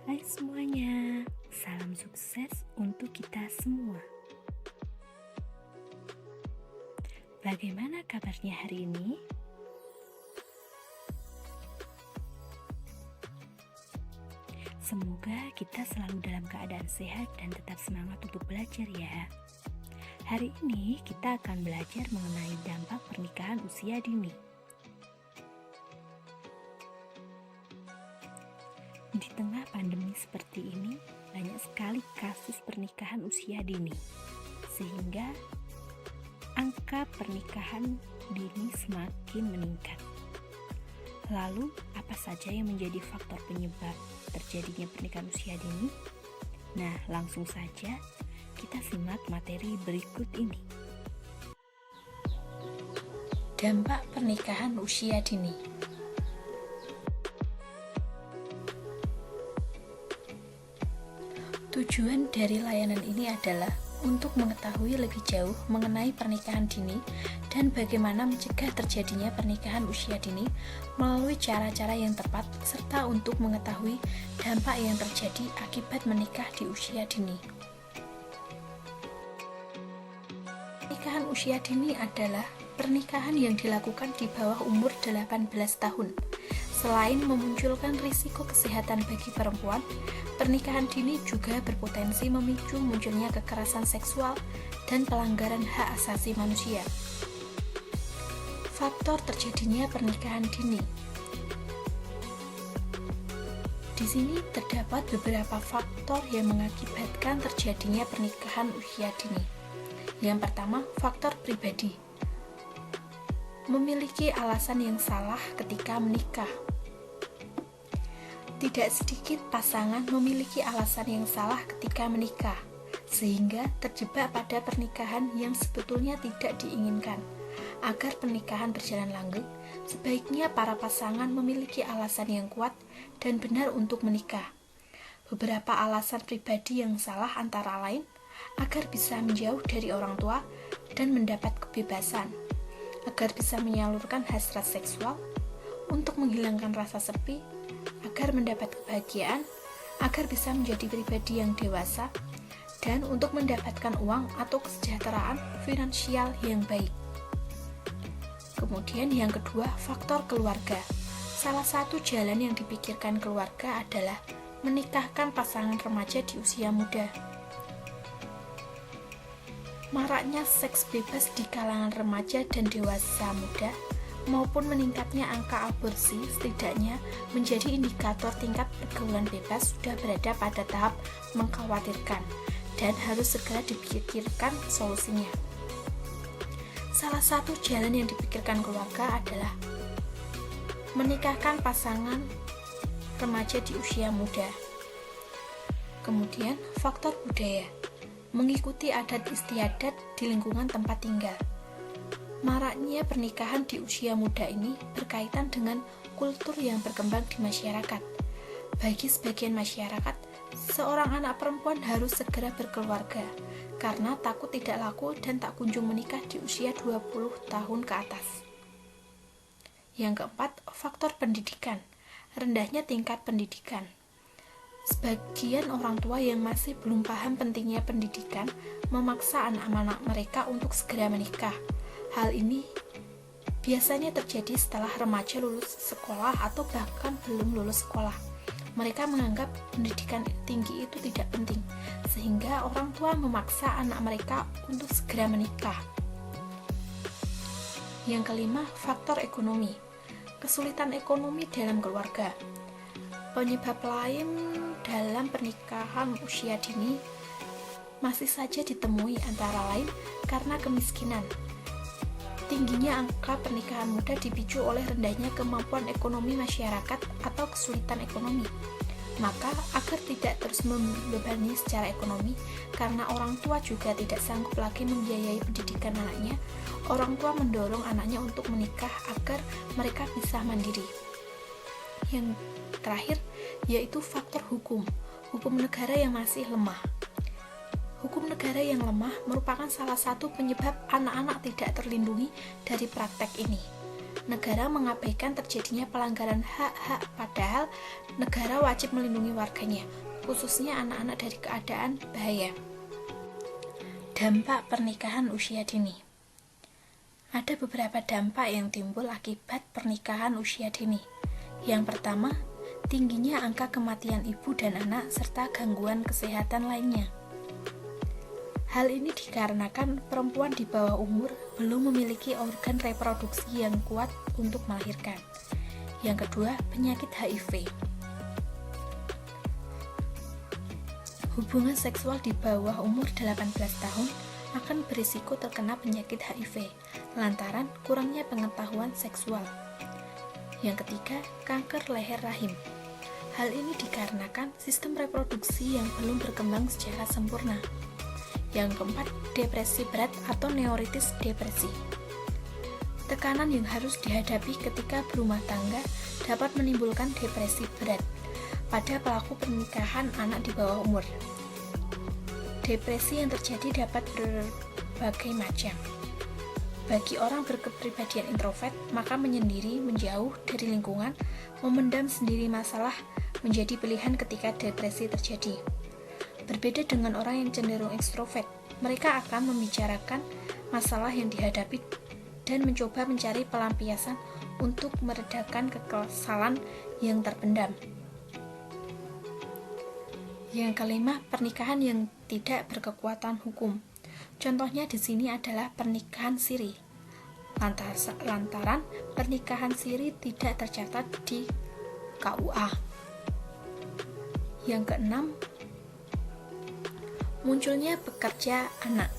Hai semuanya, salam sukses untuk kita semua. Bagaimana kabarnya hari ini? Semoga kita selalu dalam keadaan sehat dan tetap semangat untuk belajar ya. Hari ini kita akan belajar mengenai dampak pernikahan usia dini. Di tengah pandemi seperti ini, banyak sekali kasus pernikahan usia dini, sehingga angka pernikahan dini semakin meningkat. Lalu, apa saja yang menjadi faktor penyebab terjadinya pernikahan usia dini? Nah, langsung saja kita simak materi berikut ini. Dampak pernikahan usia dini. Tujuan dari layanan ini adalah untuk mengetahui lebih jauh mengenai pernikahan dini dan bagaimana mencegah terjadinya pernikahan usia dini melalui cara-cara yang tepat, serta untuk mengetahui dampak yang terjadi akibat menikah di usia dini. Pernikahan usia dini adalah pernikahan yang dilakukan di bawah umur 18 tahun. Selain memunculkan risiko kesehatan bagi perempuan, pernikahan dini juga berpotensi memicu munculnya kekerasan seksual dan pelanggaran hak asasi manusia. Faktor terjadinya pernikahan dini. Di sini terdapat beberapa faktor yang mengakibatkan terjadinya pernikahan usia dini. Yang pertama, faktor pribadi. Memiliki alasan yang salah ketika menikah. Tidak sedikit pasangan memiliki alasan yang salah ketika menikah, sehingga terjebak pada pernikahan yang sebetulnya tidak diinginkan. Agar pernikahan berjalan langgeng, sebaiknya para pasangan memiliki alasan yang kuat dan benar untuk menikah. Beberapa alasan pribadi yang salah antara lain, agar bisa menjauh dari orang tua dan mendapat kebebasan, agar bisa menyalurkan hasrat seksual, untuk menghilangkan rasa sepi, agar mendapat kebahagiaan, agar bisa menjadi pribadi yang dewasa, dan untuk mendapatkan uang atau kesejahteraan finansial yang baik. Kemudian yang kedua, faktor keluarga. Salah satu jalan yang dipikirkan keluarga adalah menikahkan pasangan remaja di usia muda. Maraknya seks bebas di kalangan remaja dan dewasa muda maupun meningkatnya angka aborsi setidaknya menjadi indikator tingkat pergaulan bebas sudah berada pada tahap mengkhawatirkan dan harus segera dipikirkan solusinya. Salah satu jalan yang dipikirkan keluarga adalah menikahkan pasangan remaja di usia muda. Kemudian faktor budaya. Mengikuti adat istiadat di lingkungan tempat tinggal. Maraknya pernikahan di usia muda ini berkaitan dengan kultur yang berkembang di masyarakat. Bagi sebagian masyarakat, seorang anak perempuan harus segera berkeluarga karena takut tidak laku dan tak kunjung menikah di usia 20 tahun ke atas. Yang keempat, faktor pendidikan. Rendahnya tingkat pendidikan. Sebagian orang tua yang masih belum paham pentingnya pendidikan memaksa anak-anak mereka untuk segera menikah. Hal ini biasanya terjadi setelah remaja lulus sekolah atau bahkan belum lulus sekolah. Mereka menganggap pendidikan tinggi itu tidak penting, sehingga orang tua memaksa anak mereka untuk segera menikah. Yang kelima, faktor ekonomi. Kesulitan ekonomi dalam keluarga. Penyebab lain dalam pernikahan usia dini masih saja ditemui, antara lain karena kemiskinan. Tingginya angka pernikahan muda dipicu oleh rendahnya kemampuan ekonomi masyarakat atau kesulitan ekonomi. Maka, agar tidak terus membebani secara ekonomi, karena orang tua juga tidak sanggup lagi membiayai pendidikan anaknya, orang tua mendorong anaknya untuk menikah agar mereka bisa mandiri. Yang terakhir, yaitu faktor hukum negara yang masih lemah. Hukum negara yang lemah merupakan salah satu penyebab anak-anak tidak terlindungi dari praktek ini. negara mengabaikan terjadinya pelanggaran hak-hak, padahal negara wajib melindungi warganya, khususnya anak-anak dari keadaan bahaya. Dampak pernikahan usia dini. Ada beberapa dampak yang timbul akibat pernikahan usia dini. Yang pertama, tingginya angka kematian ibu dan anak serta gangguan kesehatan lainnya. Hal ini dikarenakan perempuan di bawah umur belum memiliki organ reproduksi yang kuat untuk melahirkan. Yang kedua, penyakit HIV. Hubungan seksual di bawah umur 18 tahun akan berisiko terkena penyakit HIV lantaran kurangnya pengetahuan seksual. Yang ketiga, kanker leher rahim. Hal ini dikarenakan sistem reproduksi yang belum berkembang secara sempurna. Yang keempat, depresi berat atau neuritis depresi. Tekanan yang harus dihadapi ketika berumah tangga dapat menimbulkan depresi berat pada pelaku pernikahan anak di bawah umur. Depresi yang terjadi dapat berbagai macam. Bagi orang berkepribadian introvert, maka menyendiri, menjauh dari lingkungan, memendam sendiri masalah menjadi pilihan ketika depresi terjadi. Berbeda dengan orang yang cenderung ekstrovert, mereka akan membicarakan masalah yang dihadapi dan mencoba mencari pelampiasan untuk meredakan kekesalan yang terpendam. Yang kelima, pernikahan yang tidak berkekuatan hukum. Contohnya di sini adalah pernikahan siri. Lantaran pernikahan siri tidak tercatat di KUA. Yang keenam, munculnya pekerja anak.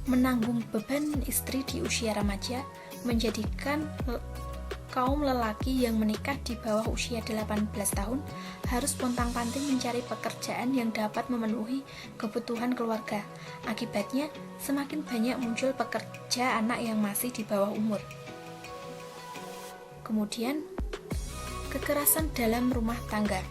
Menanggung beban istri di usia remaja menjadikan kaum lelaki yang menikah di bawah usia 18 tahun harus pontang-panting mencari pekerjaan yang dapat memenuhi kebutuhan keluarga. Akibatnya, semakin banyak muncul pekerja anak yang masih di bawah umur. Kemudian, kekerasan dalam rumah tangga.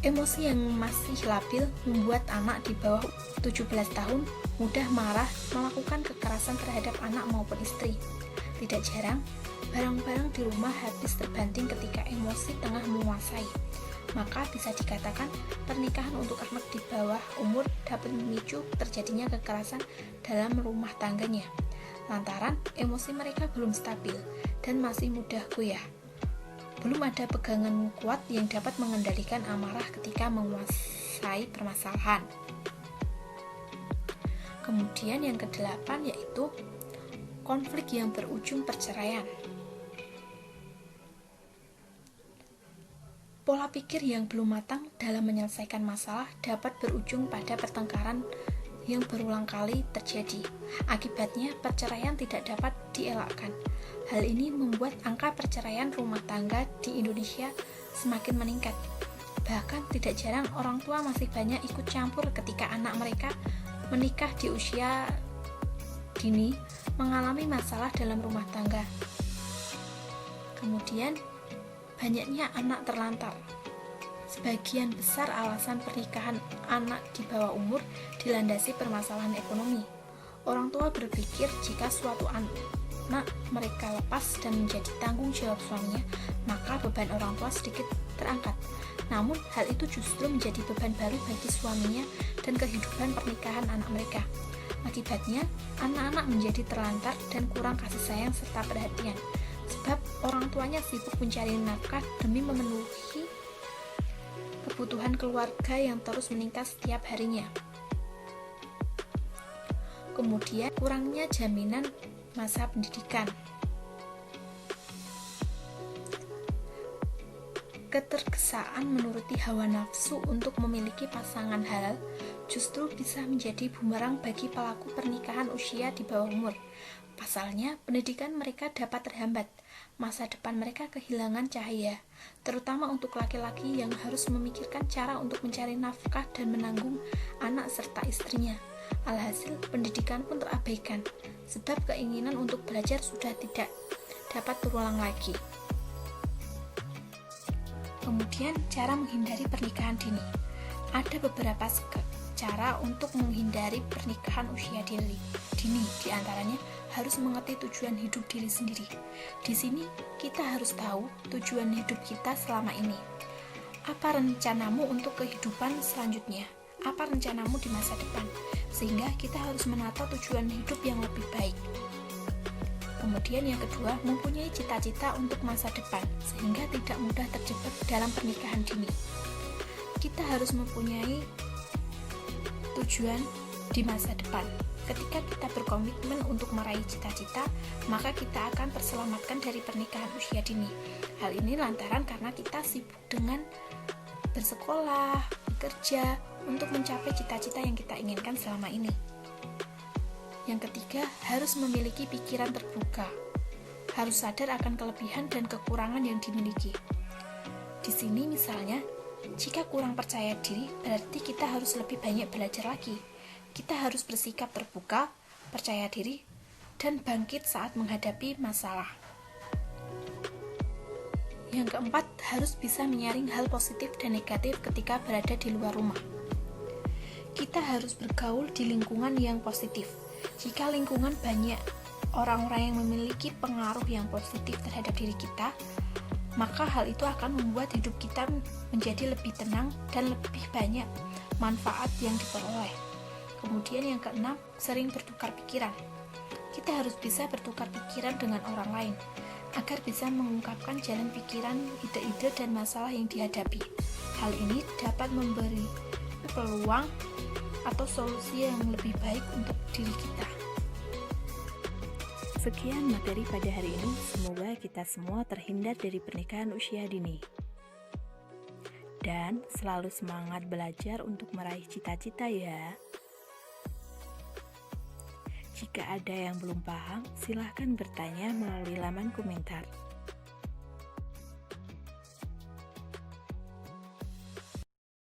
Emosi yang masih labil membuat anak di bawah 17 tahun mudah marah, melakukan kekerasan terhadap anak maupun istri. Tidak jarang, barang-barang di rumah habis terbanting ketika emosi tengah menguasai. Maka bisa dikatakan pernikahan untuk anak di bawah umur dapat memicu terjadinya kekerasan dalam rumah tangganya. Lantaran emosi mereka belum stabil dan masih mudah goyah. Belum ada pegangan kuat yang dapat mengendalikan amarah ketika menguasai permasalahan. Kemudian yang kedelapan yaitu konflik yang berujung perceraian. Pola pikir yang belum matang dalam menyelesaikan masalah dapat berujung pada pertengkaran yang berulang kali terjadi. Akibatnya, perceraian tidak dapat dielakkan. Hal ini membuat angka perceraian rumah tangga di Indonesia semakin meningkat. Bahkan tidak jarang orang tua masih banyak ikut campur ketika anak mereka menikah di usia dini mengalami masalah dalam rumah tangga. Kemudian, banyaknya anak terlantar. Sebagian besar alasan pernikahan anak di bawah umur dilandasi permasalahan ekonomi. Orang tua berpikir jika suatu anak mereka lepas dan menjadi tanggung jawab suaminya, maka beban orang tua sedikit terangkat. Namun, hal itu justru menjadi beban baru bagi suaminya dan kehidupan pernikahan anak mereka. Akibatnya, anak-anak menjadi terlantar dan kurang kasih sayang serta perhatian, sebab orang tuanya sibuk mencari nafkah demi memenuhi kebutuhan keluarga yang terus meningkat setiap harinya. Kemudian, kurangnya jaminan masa pendidikan. Ketergesaan menuruti hawa nafsu untuk memiliki pasangan halal justru bisa menjadi bumerang bagi pelaku pernikahan usia di bawah umur. Pasalnya, pendidikan mereka dapat terhambat, masa depan mereka kehilangan cahaya, terutama untuk laki-laki yang harus memikirkan cara untuk mencari nafkah dan menanggung anak serta istrinya. Alhasil, pendidikan pun terabaikan, sebab keinginan untuk belajar sudah tidak dapat terulang lagi. Kemudian, cara menghindari pernikahan dini. Ada beberapa cara untuk menghindari pernikahan usia dini. Di antaranya, harus mengerti tujuan hidup diri sendiri. Di sini kita harus tahu tujuan hidup kita selama ini. Apa rencanamu untuk kehidupan selanjutnya? Apa rencanamu di masa depan? Sehingga kita harus menata tujuan hidup yang lebih baik. Kemudian yang kedua, mempunyai cita-cita untuk masa depan, sehingga tidak mudah terjebak dalam pernikahan dini. Kita harus mempunyai tujuan di masa depan. Ketika kita berkomitmen untuk meraih cita-cita, maka kita akan terselamatkan dari pernikahan usia dini. Hal ini lantaran karena kita sibuk dengan bersekolah, bekerja, untuk mencapai cita-cita yang kita inginkan selama ini. Yang ketiga, harus memiliki pikiran terbuka. Harus sadar akan kelebihan dan kekurangan yang dimiliki. Di sini misalnya, jika kurang percaya diri, berarti kita harus lebih banyak belajar lagi. Kita harus bersikap terbuka, percaya diri, dan bangkit saat menghadapi masalah. Yang keempat, harus bisa menyaring hal positif dan negatif ketika berada di luar rumah. Kita harus bergaul di lingkungan yang positif. Jika lingkungan banyak orang-orang yang memiliki pengaruh yang positif terhadap diri kita, maka hal itu akan membuat hidup kita menjadi lebih tenang dan lebih banyak manfaat yang diperoleh. Kemudian yang keenam, sering bertukar pikiran. Kita harus bisa bertukar pikiran dengan orang lain, agar bisa mengungkapkan jalan pikiran, ide-ide, dan masalah yang dihadapi. Hal ini dapat memberi peluang atau solusi yang lebih baik untuk diri kita. Sekian materi pada hari ini, semoga kita semua terhindar dari pernikahan usia dini. Dan selalu semangat belajar untuk meraih cita-cita ya. Jika ada yang belum paham, silahkan bertanya melalui laman komentar.